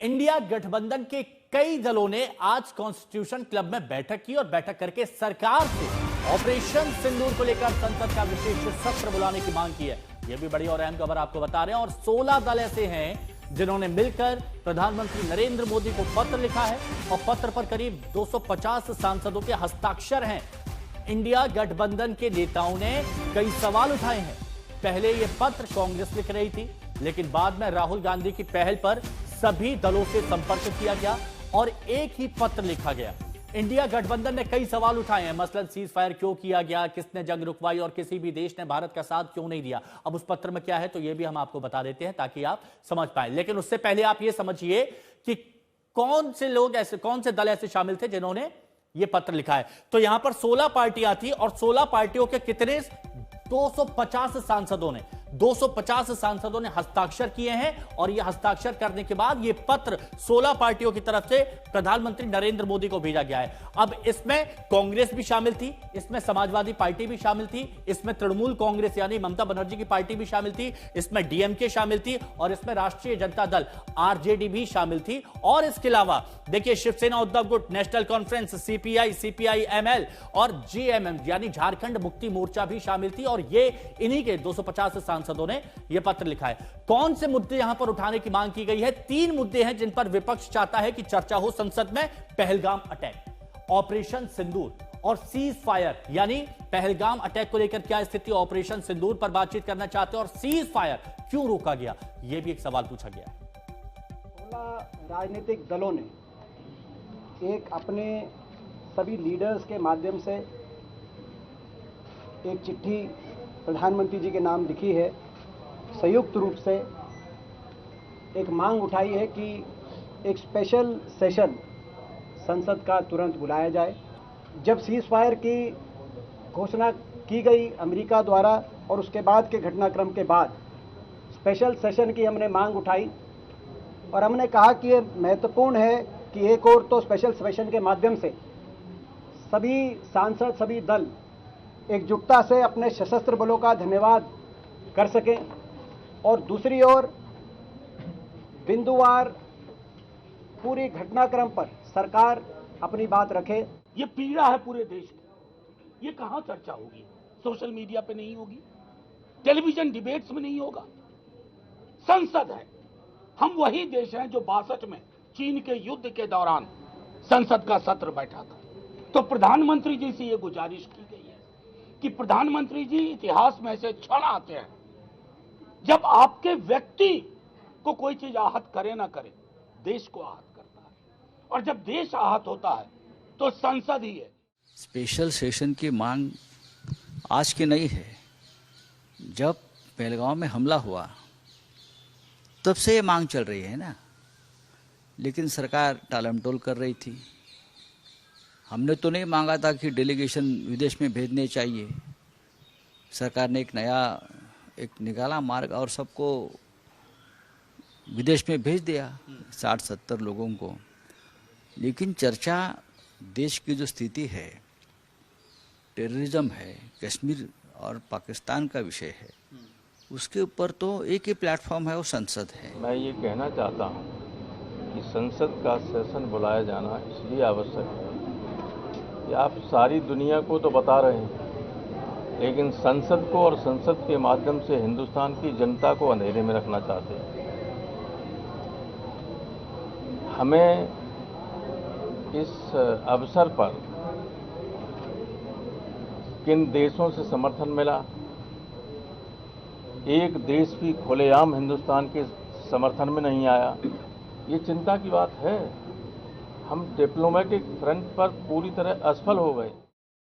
India गठबंधन के कई दलों ने आज कॉन्स्टिट्यूशन क्लब में बैठक की और बैठक करके सरकार से ऑपरेशन सिंदूर को लेकर संसद का विशेष सत्र बुलाने की मांग की है। यह भी बड़ी और अहम खबर आपको बता रहे हैं। और 16 दल ऐसे हैं जिन्होंने मिलकर प्रधानमंत्री नरेंद्र मोदी को पत्र लिखा है और पत्र पर करीब 250 सांसदों के हस्ताक्षर हैं। इंडिया गठबंधन के नेताओं ने कई सवाल उठाए हैं। पहले यह पत्र कांग्रेस लिख रही थी, लेकिन बाद में राहुल गांधी की पहल पर सभी दलों से संपर्क किया गया और एक ही पत्र लिखा गया। इंडिया गठबंधन ने कई सवाल उठाए हैं, मसलन सीज फायर क्यों किया गया, किसने जंग रुकवाई और किसी भी देश ने भारत का साथ क्यों नहीं दिया। अब उस पत्र में क्या है तो यह भी हम आपको बता देते हैं ताकि आप समझ पाए। लेकिन उससे पहले आप यह समझिए कि कौन से लोग ऐसे, कौन से दल ऐसे शामिल थे जिन्होंने यह पत्र लिखा है। तो यहां पर 16 पार्टियां थी और 16 पार्टियों के कितने 250 सांसदों ने हस्ताक्षर किए हैं। और यह हस्ताक्षर करने के बाद यह पत्र 16 पार्टियों की तरफ से प्रधानमंत्री नरेंद्र मोदी को भेजा गया है। अब इसमें कांग्रेस भी शामिल थी, इसमें समाजवादी पार्टी भी शामिल थी, इसमें तृणमूल कांग्रेस यानी ममता बनर्जी की पार्टी भी शामिल थी, इसमें डीएमके शामिल थी और इसमें राष्ट्रीय जनता दल आरजेडी भी शामिल थी। और इसके अलावा देखिए शिवसेना, उद्धव गुट, नेशनल कॉन्फ्रेंस, सीपीआई, सीपीआई-एमएल और जीएमएम यानी झारखंड मुक्ति मोर्चा भी शामिल थी। और ये इन्हीं के 250 सांसदों ने यह पत्र लिखा है। कौन से मुद्दे यहां पर उठाने की मांग की गई है? 3 मुद्दे हैं जिन पर विपक्ष चाहता है कि चर्चा हो संसद में। पहलगाम अटैक, ऑपरेशन सिंदूर और सीज फायर यानी पहलगाम अटैक को लेकर क्या स्थिति, ऑपरेशन सिंदूर पर बातचीत करना चाहते हैं और सीज फायर क्यों रोका गया, यह भी एक सवाल पूछा गया। 16 राजनीतिक दलों ने एक अपने सभी लीडर्स के माध्यम से एक चिट्ठी प्रधानमंत्री जी के नाम लिखी है। संयुक्त रूप से एक मांग उठाई है कि एक स्पेशल सेशन संसद का तुरंत बुलाया जाए। जब सीज फायर की घोषणा की गई अमेरिका द्वारा और उसके बाद के घटनाक्रम के बाद स्पेशल सेशन की हमने मांग उठाई और हमने कहा कि ये महत्वपूर्ण है कि एक और तो स्पेशल सेशन के माध्यम से सभी सांसद, सभी दल एकजुटता से अपने सशस्त्र बलों का धन्यवाद कर सकें और दूसरी ओर बिंदुवार पूरी घटनाक्रम पर सरकार अपनी बात रखे। ये पीड़ा है पूरे देश की। ये कहां चर्चा होगी? सोशल मीडिया पे नहीं होगी, टेलीविजन डिबेट्स में नहीं होगा। संसद है, हम वही देश हैं जो 62 में चीन के युद्ध के दौरान संसद का सत्र बैठा था। तो प्रधानमंत्री जी से ये गुजारिश की गई है कि प्रधानमंत्री जी, इतिहास में ऐसे क्षण आते हैं जब आपके व्यक्ति को कोई चीज आहत करे ना करे, देश को आहत करता है। और जब देश आहत होता है तो संसद ही है। स्पेशल सेशन की मांग आज की नहीं है। जब पहलगाम में हमला हुआ तब से ये मांग चल रही है ना, लेकिन सरकार टालमटोल कर रही थी। हमने तो नहीं मांगा था कि डेलीगेशन विदेश में भेजने चाहिए। सरकार ने एक निकाला मार्ग और सबको विदेश में भेज दिया, 60-70 लोगों को। लेकिन चर्चा देश की जो स्थिति है, टेररिज्म है, कश्मीर और पाकिस्तान का विषय है, उसके ऊपर तो एक ही प्लेटफॉर्म है, वो संसद है। मैं ये कहना चाहता हूँ कि संसद का सेशन बुलाया जाना इसलिए आवश्यक है कि आप सारी दुनिया को तो बता रहे हैं, लेकिन संसद को और संसद के माध्यम से हिंदुस्तान की जनता को अंधेरे में रखना चाहते हैं। हमें इस अवसर पर किन देशों से समर्थन मिला, एक देश भी खुलेआम हिंदुस्तान के समर्थन में नहीं आया, ये चिंता की बात है। हम डिप्लोमेटिक फ्रंट पर पूरी तरह असफल हो गए।